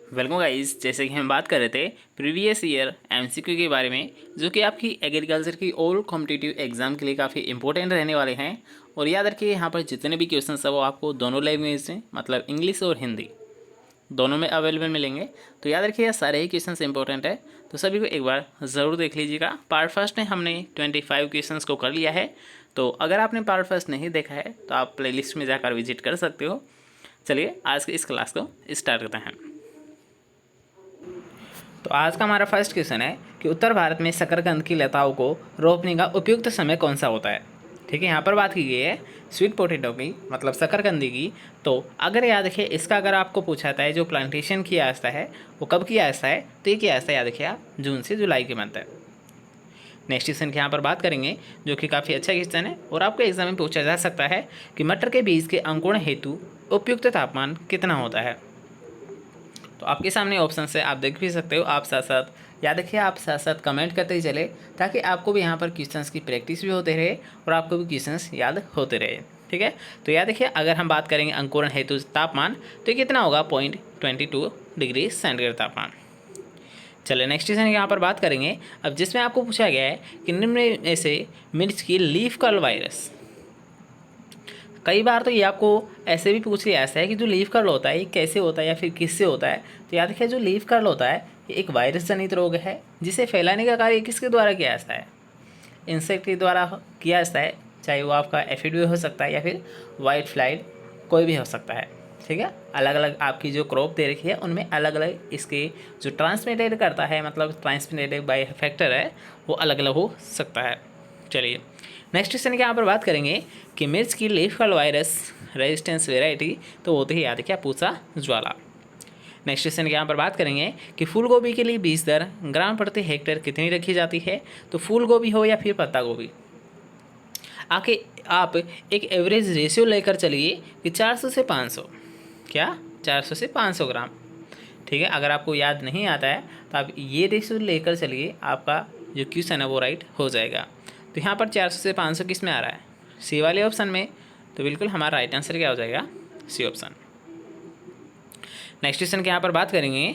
Welcome guys. जैसे कि हम बात कर रहे थे प्रीवियस ईयर एमसीक्यू के बारे में, जो कि आपकी एग्रीकल्चर की ऑल कॉम्पिटिटिव एग्जाम के लिए काफ़ी इंपॉर्टेंट रहने वाले हैं। और याद रखिए, यहाँ पर जितने भी क्वेश्चन है वो आपको दोनों लैंग्वेज में, मतलब इंग्लिश और हिंदी दोनों में अवेलेबल मिलेंगे। तो याद रखिए, सारे ही क्वेश्चन इंपॉर्टेंट है, तो सभी को एक बार ज़रूर देख लीजिएगा। पार्ट फर्स्ट में हमने 25 क्वेश्चन को कर लिया है, तो अगर आपने पार्ट फर्स्ट नहीं देखा है तो आप प्लेलिस्ट में जाकर विजिट कर सकते हो। चलिए आज की इस क्लास को स्टार्ट करते हैं। तो आज का हमारा फर्स्ट क्वेश्चन है कि उत्तर भारत में शकरकंद की लताओं को रोपने का उपयुक्त समय कौन सा होता है। ठीक है, यहाँ पर बात की गई है स्वीट पोटैटो की, मतलब शकरकंदी की। तो अगर याद रखिए, इसका अगर आपको पूछा जाता है जो प्लांटेशन किया जाता है वो कब किया जाता है, तो ये किया जाता है, याद रखिए आप, जून से जुलाई के मंथ है। नेक्स्ट क्वेश्चन की यहाँ पर बात करेंगे, जो कि काफ़ी अच्छा क्वेश्चन है और आपको एग्जाम में पूछा जा सकता है कि मटर के बीज के अंकुरण हेतु उपयुक्त तापमान कितना होता है। तो आपके सामने ऑप्शन से आप देख भी सकते हो। आप साथ साथ याद रखिए, आप साथ साथ कमेंट करते ही चले, ताकि आपको भी यहाँ पर क्वेश्चंस की प्रैक्टिस भी होते रहे और आपको भी क्वेश्चंस याद होते रहे। ठीक है, तो याद रखिए, अगर हम बात करेंगे अंकुरण हेतु तापमान, तो कितना होगा, 0.22 डिग्री सेंटीग्रेड तापमान। चलिए नेक्स्ट क्वेश्चन यहाँ पर बात करेंगे अब, जिसमें आपको पूछा गया है कि निम्न में से मिर्च की लीफ कर्ल वायरस। कई बार तो ये आपको ऐसे भी पूछ लिया ऐसा है कि जो लीफ कर्ल होता है ये कैसे होता है या फिर किससे होता है। तो याद रखिए, जो लीफ कर्ल होता है ये एक वायरस जनित रोग है, जिसे फैलाने का कार्य किसके द्वारा किया जाता है, इंसेक्ट के द्वारा किया जाता है। चाहे वो आपका एफिड भी हो सकता है या फिर वाइट फ्लाइड, कोई भी हो सकता है। ठीक है, अलग अलग आपकी जो क्रॉप दे रखी है उनमें अलग अलग इसके जो ट्रांसमिटेड करता है, मतलब ट्रांसमिटेड बाय फैक्टर है, वो अलग अलग हो सकता है। चलिए नेक्स्ट क्वेश्चन के यहाँ पर बात करेंगे कि मिर्च की leaf curl virus resistance variety, तो होते ही याद क्या, पूसा ज्वाला। नेक्स्ट क्वेश्चन के यहाँ पर बात करेंगे कि फूल गोभी के लिए बीज दर ग्राम प्रति हेक्टेयर कितनी रखी जाती है। तो फूल गोभी हो या फिर पत्ता गोभी, आके आप एक एवरेज रेशियो लेकर चलिए कि 400 से 500, क्या 400 से 500 ग्राम। ठीक है, अगर आपको याद नहीं आता है तो आप ये रेशियो लेकर चलिए, आपका जो क्वेश्चन है वो राइट हो जाएगा। तो यहाँ पर 400 से 500 किस में आ रहा है, सी वाले ऑप्शन में। तो बिल्कुल हमारा राइट आंसर क्या हो जाएगा, सी ऑप्शन। नेक्स्ट क्वेश्चन के यहाँ पर बात करेंगे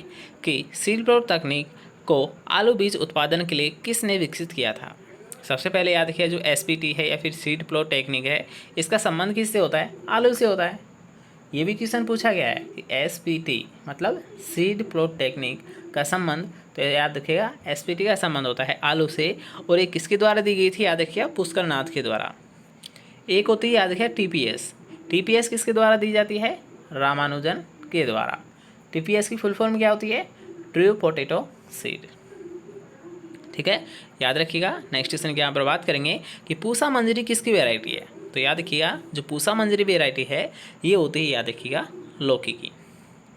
कि सीड प्लॉट तकनीक को आलू बीज उत्पादन के लिए किसने विकसित किया था। सबसे पहले याद रखिए, जो एसपीटी है या फिर सीड प्लॉट टेक्निक है, इसका संबंध किससे होता है, आलू से होता है। ये भी क्वेश्चन पूछा गया है कि एसपीटी मतलब सीड प्लॉट टेक्निक का संबंध, तो याद रखिएगा एसपीटी का संबंध होता है आलू से। और एक किसके द्वारा दी गई थी, याद रखिएगा पुष्कर नाथ के द्वारा। एक होती है, याद रखिए टीपीएस। टीपीएस किसके द्वारा दी जाती है, रामानुजन के द्वारा। टीपीएस की फुल फॉर्म क्या होती है, ट्रू पोटैटो सीड। ठीक है, याद रखिएगा। नेक्स्ट क्वेश्चन के यहाँ पर बात करेंगे कि पूसा मंजरी किसकी वेराइटी है। तो याद रखिएगा, जो पूसा मंजरी वेराइटी है ये होती है, याद रखिएगा, लौकी की,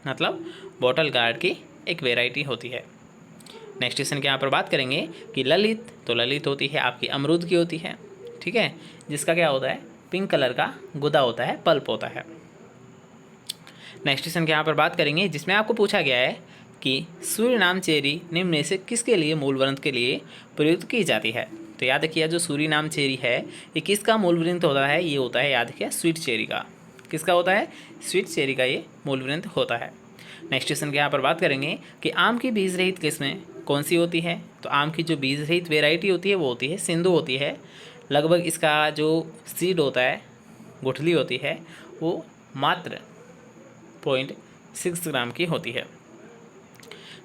मतलब बॉटल गार्ड की एक वेराइटी होती है। नेक्स्ट क्वेश्चन के यहाँ पर बात करेंगे कि ललित, तो ललित होती है आपकी अमरूद की होती है। ठीक है, जिसका क्या होता है, पिंक कलर का गुदा होता है, पल्प होता है। नेक्स्ट क्वेश्चन के यहाँ पर बात करेंगे, जिसमें आपको पूछा गया है कि सूरीनाम चेरी निम्न में से किसके लिए मूल वृंत के लिए प्रयुक्त की जाती है। तो याद रखिए, जो सूरीनाम चेरी है ये किसका मूल वृंत होता है, ये होता है, याद रखिए, स्वीट चेरी का। किसका होता है, स्वीट चेरी का ये मूल वृंत होता है। नेक्स्ट क्वेश्चन के यहाँ पर बात करेंगे कि आम की बीज रहित किस्में कौन सी होती है। तो आम की जो बीज रहित वेराइटी होती है वो होती है सिंधु होती है। लगभग इसका जो सीड होता है, गुठली होती है, वो मात्र 0.6 ग्राम की होती है।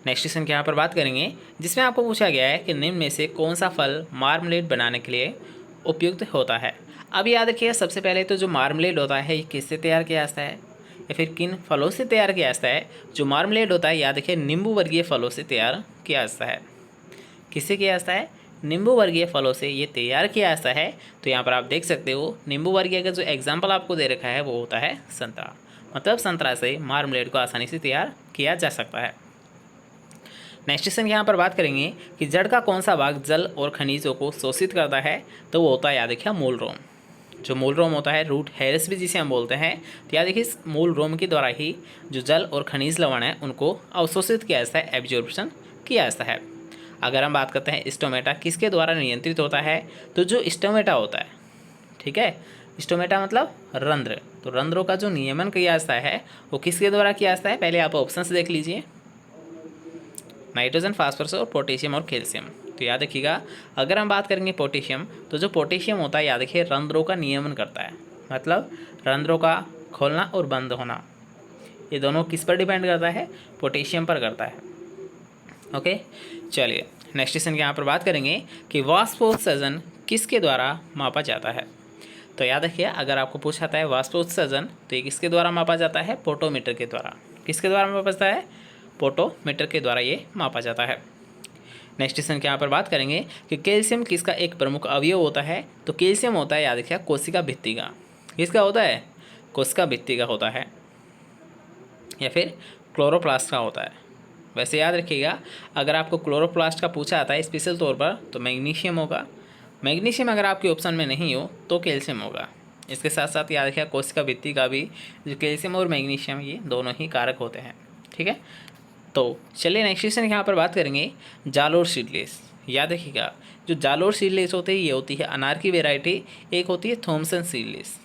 नेक्स्ट क्वेश्चन के यहाँ पर बात करेंगे, जिसमें आपको पूछा गया है कि निम्न में से कौन सा फल मार्मलेड बनाने के लिए उपयुक्त होता है। अब याद रखिए, सबसे पहले तो जो मार्मलेड होता है ये किससे तैयार किया जाता है या फिर किन फलों से तैयार किया जाता है। जो मार्मलेड होता है, याद रखिए, नींबू वर्गीय फलों से तैयार किया जाता है। किससे किया जाता है, नींबू वर्गीय फलों से ये तैयार किया जाता है। तो यहाँ पर आप देख सकते हो, नींबू वर्गीय का जो एग्जाम्पल आपको दे रखा है वो होता है संतरा, मतलब संतरा से मार्मलेड को आसानी से तैयार किया जा सकता है। नेक्स्ट क्वेश्चन यहाँ पर बात करेंगे कि जड़ का कौन सा भाग जल और खनिजों को शोषित करता है। तो वो होता है, याद रखिए, मूल रोम। जो मूल रोम होता है, रूट हेयर्स भी जिसे हम बोलते हैं, तो याद रखिए, इस मूल रोम के द्वारा ही जो जल और खनिज लवण है उनको अवशोषित किया जाता है, एब्जॉर्प्शन किया जाता है। अगर हम बात करते हैं स्टोमेटा किसके द्वारा नियंत्रित होता है, तो जो स्टोमेटा होता है, ठीक है, स्टोमेटा मतलब रंध्र, तो रंध्रों का जो नियमन किया जाता है वो किसके द्वारा किया जाता है, पहले आप ऑप्शन से देख लीजिए। नाइट्रोजन, फास्फोरस और पोटेशियम और कैल्शियम। तो याद रखिएगा, अगर हम बात करेंगे पोटेशियम, तो जो पोटेशियम होता है याद रखिए रंध्रों का नियमन करता है, मतलब रंध्रों का खोलना और बंद होना, ये दोनों किस पर डिपेंड करता है? पोटेशियम पर करता है। ओके, चलिए नेक्स्ट क्वेश्चन यहाँ पर बात करेंगे कि वाष्पोत्सर्जन किसके द्वारा मापा जाता है। तो याद रखिए, अगर आपको पूछा जाता है वाष्पोत्सर्जन तो ये किसके द्वारा मापा जाता है? पोटोमीटर के द्वारा। किसके द्वारा मापा जाता है? पोटोमीटर के द्वारा ये मापा जाता है। नेक्स्ट क्वेश्चन के यहाँ पर बात करेंगे कि कैल्शियम किसका एक प्रमुख अवयव होता है। तो कैल्शियम होता है याद रखिए कोशिका भित्ति का। किसका होता है? कोशिका भित्ति का होता है, या फिर क्लोरोप्लास्ट का होता है। वैसे याद रखिएगा, अगर आपको क्लोरोप्लास्ट का पूछा जाता है स्पेशल तौर पर तो मैग्नीशियम होगा। मैग्नीशियम अगर आपके ऑप्शन में नहीं हो तो कैल्शियम होगा। इसके साथ साथ याद रखिएगा कोशिका भित्ति का भी जो कैल्शियम और मैग्नीशियम ये दोनों ही कारक होते हैं। ठीक है, तो चलिए नेक्स्ट क्वेश्चन यहाँ पर बात करेंगे जालोर सीडलेस। याद रखिएगा, जो जालोर सीडलेस होते हैं ये होती है अनार की वेराइटी, एक होती है थॉमसन सीडलेस,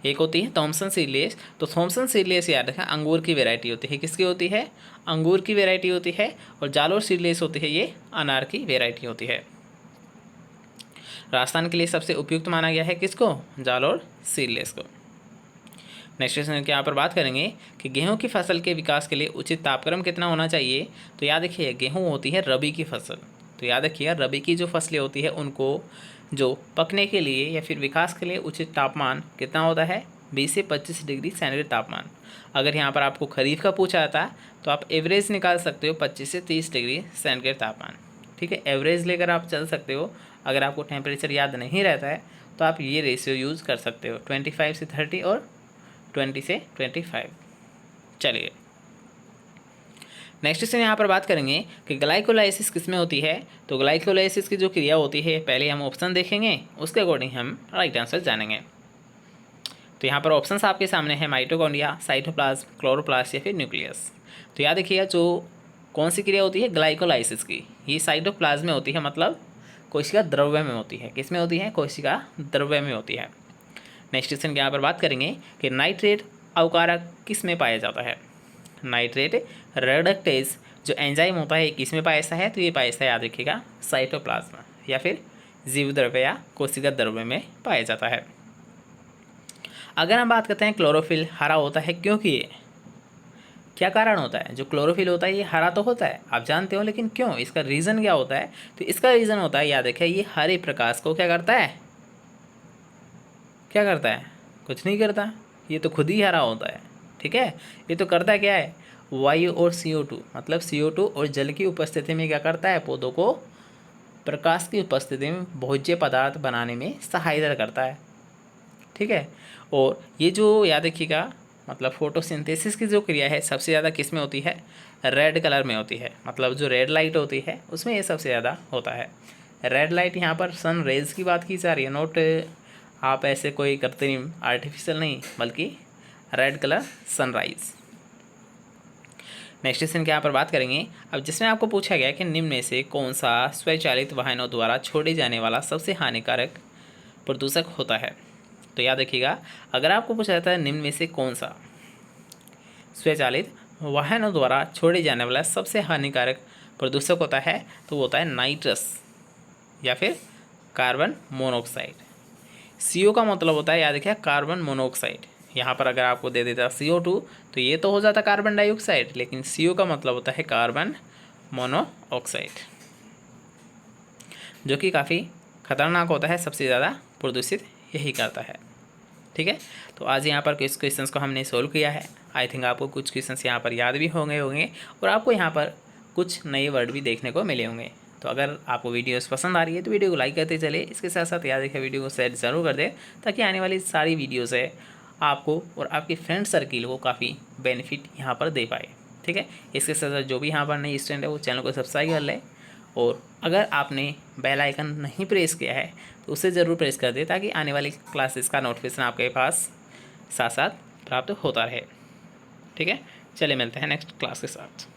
एक होती है थॉमसन सीडलेस। तो थॉमसन सीडलेस याद रखें अंगूर की वैरायटी होती है। किसकी होती है? अंगूर की वैरायटी होती है। और जालोर सीडलेस होती है ये अनार की वैरायटी होती है। राजस्थान के लिए सबसे उपयुक्त माना गया है किसको? जालोर सीडलेस को। नेक्स्ट क्वेश्चन के यहाँ पर बात करेंगे कि गेहूं की फसल के विकास के लिए उचित तापक्रम कितना होना चाहिए। तो याद रखिए गेहूं होती है रबी की फसल। तो याद रखिएगा रबी की जो फसलें होती है उनको जो पकने के लिए या फिर विकास के लिए उचित तापमान कितना होता है? 20 से 25 डिग्री सेंटीग्रेड तापमान। अगर यहाँ पर आपको खरीफ का पूछा जाता है तो आप एवरेज निकाल सकते हो 25 से 30 डिग्री सेंटीग्रेड तापमान। ठीक है, एवरेज लेकर आप चल सकते हो। अगर आपको टेम्परेचर याद नहीं रहता है तो आप ये रेशियो यूज़ कर सकते हो, 25 से 30 और 20 से 25। चलिए नेक्स्ट क्वेश्चन यहाँ पर बात करेंगे कि ग्लाइकोलाइसिस किस में होती है। तो ग्लाइकोलाइसिस की जो क्रिया होती है पहले हम ऑप्शन देखेंगे, उसके अकॉर्डिंग हम राइट आंसर जानेंगे। तो यहाँ पर ऑप्शंस आपके सामने है माइटोकॉन्ड्रिया, साइटोप्लाज्म, क्लोरोप्लास्ट या फिर न्यूक्लियस। तो याद रखिएगा जो कौन सी क्रिया होती है ग्लाइकोलाइसिस की, ये साइटोप्लाज्म में होती है, मतलब कोशिका द्रव्य में होती है। किस में होती है? कोशिका द्रव्य में होती है। नेक्स्ट क्वेश्चन के यहाँ पर बात करेंगे कि नाइट्रेट अवकारक किस में पाया जाता है। नाइट्रेट रेडक्टेज जो एंजाइम होता है किस में पाया जाता है? तो ये पाया जाता है याद रखिएगा साइटोप्लाज्म या फिर जीव द्रव्य या कोशिका द्रव्य में पाया जाता है। अगर हम बात करते हैं क्लोरोफिल हरा होता है क्योंकि ये क्या कारण होता है? जो क्लोरोफिल होता है ये हरा तो होता है, आप जानते हो, लेकिन क्यों? इसका रीज़न क्या होता है? तो इसका रीज़न होता है याद रखिए ये हरे प्रकाश को क्या करता है? क्या करता है? कुछ नहीं करता, ये तो खुद ही हरा होता है। ठीक है, ये तो करता क्या है? वायु और CO2 मतलब CO2 और जल की उपस्थिति में क्या करता है? पौधों को प्रकाश की उपस्थिति में भोज्य पदार्थ बनाने में सहायता करता है। ठीक है, और ये जो याद रखिएगा मतलब फोटोसिंथेसिस की जो क्रिया है सबसे ज़्यादा किस में होती है? रेड कलर में होती है, मतलब जो रेड लाइट होती है उसमें ये सबसे ज़्यादा होता है। रेड लाइट यहाँ पर सन रेज की बात की जा रही है, नोट आप ऐसे कोई कृत्रिम आर्टिफिशियल नहीं, बल्कि red colour sunrise. Next question के यहाँ पर बात करेंगे अब जिसमें आपको पूछा गया कि निम्न में से कौन सा स्वचालित वाहनों द्वारा छोड़े जाने वाला सबसे हानिकारक प्रदूषक होता है। तो याद रखिएगा, अगर आपको पूछा जाता है निम्न में से कौन सा स्वचालित वाहनों द्वारा छोड़े जाने वाला सबसे हानिकारक प्रदूषक होता है, तो वो होता है नाइट्रस या फिर कार्बन मोनोऑक्साइड। CO का मतलब होता है याद रखिए कार्बन मोनोऑक्साइड। यहाँ पर अगर आपको दे देता CO2 तो ये तो हो जाता कार्बन डाइऑक्साइड, लेकिन CO का मतलब होता है कार्बन मोनोऑक्साइड, जो कि काफ़ी खतरनाक होता है, सबसे ज़्यादा प्रदूषित यही करता है। ठीक है, तो आज यहाँ पर कुछ क्वेश्चंस को हमने सोल्व किया है। आई थिंक आपको कुछ क्वेश्चंस यहाँ पर याद भी होंगे और आपको यहाँ पर कुछ नए वर्ड भी देखने को मिले होंगे। तो अगर आपको वीडियोस पसंद आ रही है तो वीडियो को लाइक करते चले, इसके साथ साथ याद रखें वीडियो को शेयर ज़रूर कर दें, ताकि आने वाली सारी वीडियोज़ है आपको और आपके फ्रेंड सर्किल को काफ़ी बेनिफिट यहाँ पर दे पाए। ठीक है, इसके साथ साथ जो भी यहाँ पर नई स्टूडेंट है वो चैनल को सब्सक्राइब कर ले, और अगर आपने बेल आइकन नहीं प्रेस किया है तो उसे ज़रूर प्रेस कर दे, ताकि आने वाली क्लासेस का नोटिफिकेशन आपके पास साथ साथ प्राप्त होता रहे। ठीक है, चलिए मिलते हैं नेक्स्ट क्लास के साथ।